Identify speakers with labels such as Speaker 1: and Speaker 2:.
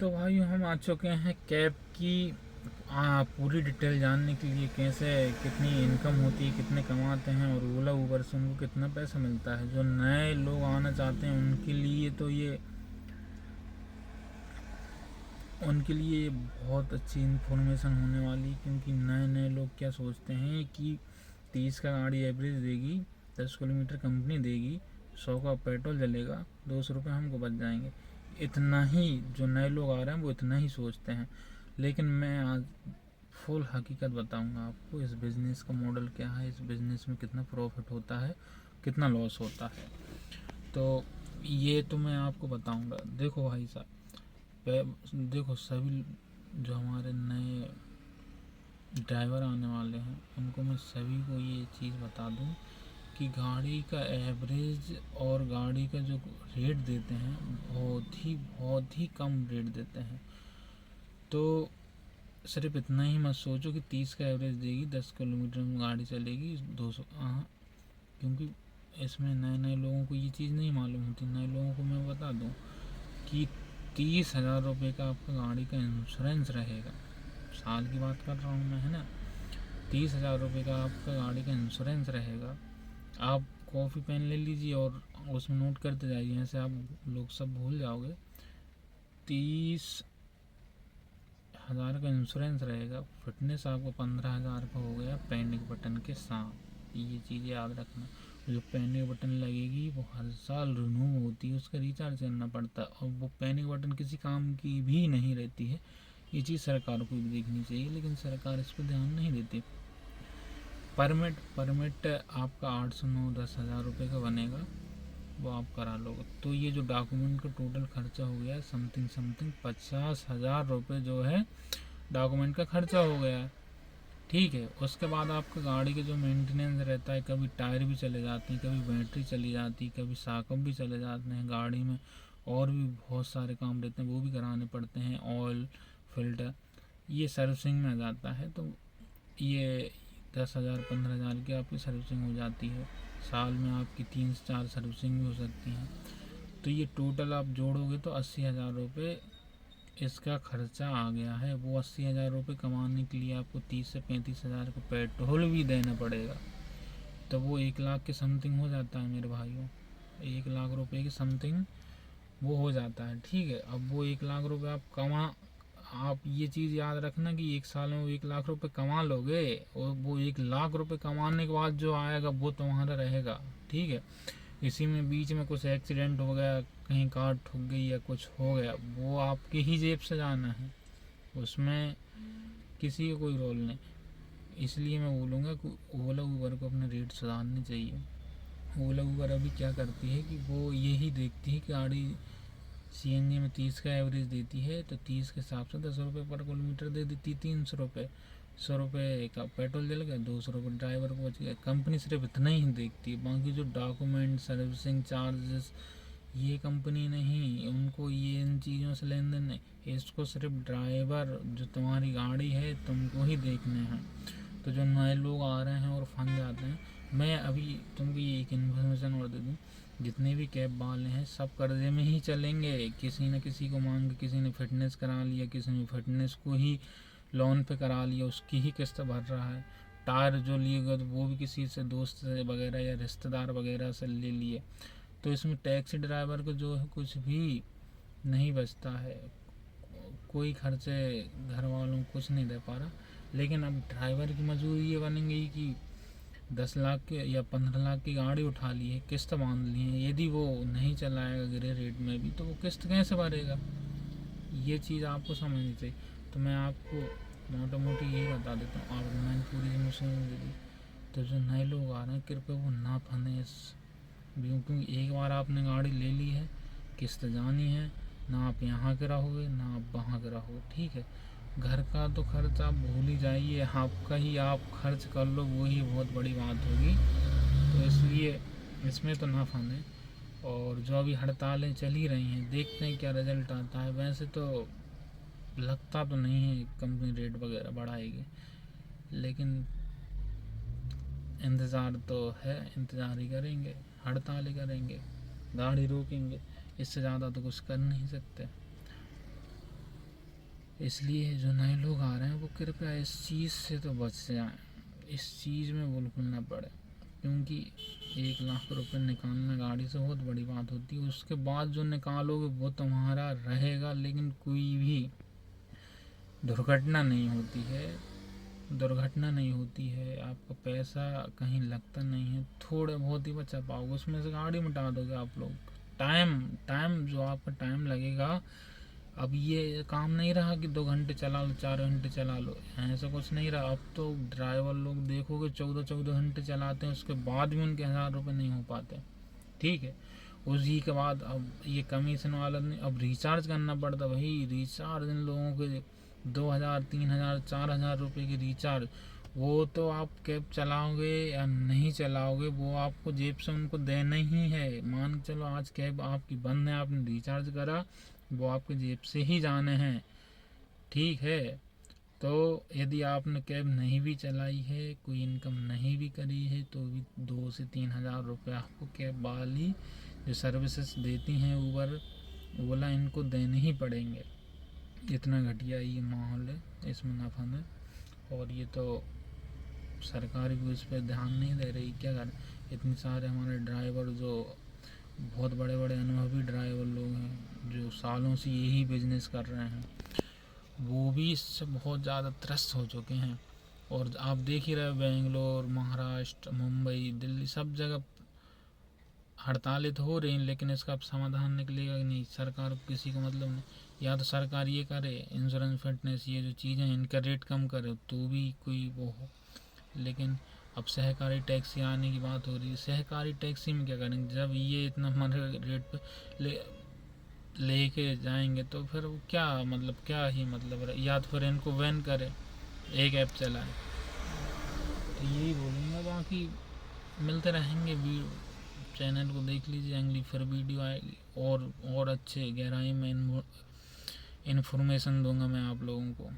Speaker 1: तो भाई हम आ चुके हैं कैब की पूरी डिटेल जानने के लिए, कैसे कितनी इनकम होती है, कितने कमाते हैं और ओला ऊबर से उनको कितना पैसा मिलता है। जो नए लोग आना चाहते हैं उनके लिए बहुत अच्छी इन्फॉर्मेशन होने वाली, क्योंकि नए नए लोग क्या सोचते हैं कि 30 का गाड़ी एवरेज देगी, 10 किलोमीटर कंपनी देगी, 100 का पेट्रोल जलेगा, 200 रुपये हमको बच जाएंगे। इतना ही जो नए लोग आ रहे हैं वो इतना ही सोचते हैं। लेकिन मैं आज फुल हकीकत बताऊंगा आपको, इस बिज़नेस का मॉडल क्या है, इस बिज़नेस में कितना प्रॉफिट होता है, कितना लॉस होता है। तो ये तो मैं आपको बताऊंगा। देखो भाई साहब, देखो सभी जो हमारे नए ड्राइवर आने वाले हैं उनको मैं सभी को ये चीज़ बता दूं कि गाड़ी का एवरेज और गाड़ी का जो रेट देते हैं बहुत ही कम रेट देते हैं। तो सिर्फ इतना ही मत सोचो कि 30 का एवरेज देगी, 10 किलोमीटर में गाड़ी चलेगी 200। हाँ, क्योंकि इसमें नए नए लोगों को ये चीज़ नहीं मालूम होती। नए लोगों को मैं बता दूं कि 30,000 रुपये का आपका गाड़ी का इंश्योरेंस रहेगा। साल की बात कर रहा हूँ मैं, है ना। 30,000 रुपये का आपका गाड़ी का इंश्योरेंस रहेगा। आप कॉफ़ी पेन ले लीजिए और उसमें नोट करते जाइए, ऐसे आप लोग सब भूल जाओगे। 30,000 का इंश्योरेंस रहेगा, फिटनेस आपको 15,000 का हो गया पैनिक बटन के साथ। ये चीज़ याद रखना। जो पैनिक बटन लगेगी वो हर साल रिन्यू होती है, उसका रिचार्ज करना पड़ता है, और वो पैनिक बटन किसी काम की भी नहीं रहती है। ये चीज़ सरकार को भी देखनी चाहिए, लेकिन सरकार इस पर ध्यान नहीं देती। परमिट आपका 800 9 10,000 रुपये का बनेगा, वो आप करा लोगे। तो ये जो डॉक्यूमेंट का टोटल खर्चा हो गया समथिंग 50,000 रुपये जो है डॉक्यूमेंट का खर्चा हो गया है। ठीक है, उसके बाद आपका गाड़ी के जो मेंटेनेंस रहता है, कभी टायर भी चले जाते हैं, कभी बैटरी चली जाती है, कभी साकअप भी चले जाते हैं गाड़ी में, और भी बहुत सारे काम रहते हैं वो भी कराने पड़ते हैं। ऑयल, फिल्टर, ये सर्विसिंग में आ जाता है। तो ये 10,000 15,000 की आपकी सर्विसिंग हो जाती है। साल में आपकी 3 से 4 सर्विसिंग भी हो सकती हैं। तो ये टोटल आप जोड़ोगे तो 80,000 रुपये इसका खर्चा आ गया है। वो 80,000 रुपये कमाने के लिए आपको 30 से 35,000 का पेट्रोल भी देना पड़ेगा। तो वो 1 लाख के समथिंग हो जाता है मेरे भाइयों, 1 लाख रुपये के समथिंग वो हो जाता है। ठीक है, अब वो 1 लाख रुपये आप ये चीज़ याद रखना कि एक साल में वो 1 लाख रुपये कमा लोगे, और वो 1 लाख रुपये कमाने के बाद जो आएगा वो तुम्हारा रहेगा। ठीक है, इसी में बीच में कुछ एक्सीडेंट हो गया, कहीं कार ठुक गई या कुछ हो गया, वो आपकी ही जेब से जाना है, उसमें किसी का कोई रोल नहीं। इसलिए मैं बोलूँगा कि ओला ऊबर को अपने रेट सुधारने चाहिए। ओला ऊबर अभी क्या करती है कि वो यही देखती है कि गाड़ी सीएनजी में 30 का एवरेज देती है, तो 30 के हिसाब से 10 रुपये पर किलोमीटर दे देती, 300 रुपये, 100 रुपये का पेट्रोल जल गया, 200 रुपये ड्राइवर को बच गया। कंपनी सिर्फ इतना ही देखती है, बाकी जो डॉक्यूमेंट, सर्विसिंग चार्जेस, ये कंपनी नहीं, उनको ये इन चीज़ों से लेन देन नहीं। इसको सिर्फ ड्राइवर, जो तुम्हारी गाड़ी है तुमको ही देखने हैं। तो जो नए लोग आ रहे हैं और फंस जाते हैं, मैं अभी तुमको ये एक इन्फॉर्मेशन और दे दूँ, जितने भी कैब वाले हैं सब कर्जे में ही चलेंगे। किसी न किसी को मांग के किसी ने फिटनेस करा लिया, किसी ने फिटनेस को ही लोन पे करा लिया, उसकी ही किस्त भर रहा है। टायर जो लिएगा तो वो भी किसी से दोस्त से वगैरह या रिश्तेदार वगैरह से ले लिए। तो इसमें टैक्सी ड्राइवर को जो है कुछ भी नहीं बचता है, कोई खर्चे घर वालों को कुछ नहीं दे पा रहा। लेकिन अब ड्राइवर की मजबूरी ये बन गई कि 10 लाख के या 15 लाख की गाड़ी उठा ली है, किस्त बांध ली है, यदि वो नहीं चलाएगा गिरे रेट में भी तो वो किस्त कैसे भरेगा। ये चीज़ आपको समझनी चाहिए। तो मैं आपको मोटा मोटी यही बता देता हूँ, आपको मैंने पूरी इन्फॉर्मेशन दे दी। तो जो नए लोग आ रहे हैं कृपया वो ना फंसे इस, क्योंकि एक बार आपने गाड़ी ले ली है, किस्त जानी है, ना आप यहाँ के रहोगे ना आप वहाँ के रहोगे। ठीक है, घर का तो खर्च आप भूल ही जाइए, आपका ही आप खर्च कर लो, वही बहुत बड़ी बात होगी। तो इसलिए इसमें तो ना फंसे। और जो अभी हड़तालें चल ही रही हैं, देखते हैं क्या रिजल्ट आता है। वैसे तो लगता तो नहीं है कंपनी रेट वगैरह बढ़ाएगी, लेकिन इंतज़ार तो है, इंतज़ार ही करेंगे, हड़ताल ही करेंगे, गाड़ी रोकेंगे, इससे ज़्यादा तो कुछ कर नहीं सकते। इसलिए जो नए लोग आ रहे हैं वो कृपया इस चीज़ से तो बच जाएं, इस चीज़ में बिल्कुल ना पड़े, क्योंकि 1 लाख रुपए निकालना गाड़ी से बहुत बड़ी बात होती है। उसके बाद जो निकालोगे वो तुम्हारा रहेगा, लेकिन कोई भी दुर्घटना नहीं होती है, दुर्घटना नहीं होती है, आपका पैसा कहीं लगता नहीं है, थोड़े बहुत ही बचा पाओगे, उसमें से गाड़ी मिटा दोगे आप लोग। टाइम टाइम जो आपका टाइम लगेगा, अब ये काम नहीं रहा कि 2 घंटे चला लो, 4 घंटे चला लो, ऐसा कुछ नहीं रहा। अब तो ड्राइवर लोग देखोगे 14-14 घंटे चलाते हैं, उसके बाद भी उनके 1000 रुपये नहीं हो पाते। ठीक है, उसी के बाद अब ये कमीशन वाला नहीं, अब रिचार्ज करना पड़ता भाई। रिचार्ज इन लोगों के 2000, 3000, 4000 रुपये की रिचार्ज, वो तो आप कैब चलाओगे या नहीं चलाओगे वो आपको जेब से उनको देना ही है। मान के चलो आज कैब आपकी बंद है, आपने रिचार्ज करा, वो आपके जेब से ही जाने हैं। ठीक है, तो यदि आपने कैब नहीं भी चलाई है, कोई इनकम नहीं भी करी है, तो भी 2 से 3 हज़ार रुपये आपको कैब वाली जो सर्विसेज देती हैं ऊबर ओला, इनको देने ही पड़ेंगे। इतना घटिया ये माहौल है इस मुनाफा में। और ये तो सरकार भी उस पर ध्यान नहीं दे रही, क्या करें। इतने सारे हमारे ड्राइवर जो बहुत बड़े बड़े अनुभवी ड्राइवर लोग हैं जो सालों से यही बिजनेस कर रहे हैं, वो भी इससे बहुत ज़्यादा त्रस्त हो चुके हैं। और आप देख ही रहे, बेंगलोर, महाराष्ट्र, मुंबई, दिल्ली, सब जगह हड़तालें तो हो रही हैं, लेकिन इसका अब समाधान निकलेगा कि नहीं, सरकार को किसी को मतलब नहीं। या तो सरकार ये करे, इंश्योरेंस, फिटनेस, ये जो चीज़ें हैं इनका रेट कम करे तो भी कोई वो हो। लेकिन अब सहकारी टैक्सी आने की बात हो रही है, सहकारी टैक्सी में क्या करेंगे जब ये इतना हमारे रेट पे लेके जाएंगे, तो फिर वो क्या मतलब, क्या ही मतलब है। या तो फिर इनको बैन करे, एक ऐप चलाए, तो यही बोलूँगा। बाकी मिलते रहेंगे, चैनल को देख लीजिए, अगली फिर वीडियो आएगी और अच्छे गहराई में इन्फॉर्मेशन दूंगा मैं आप लोगों को।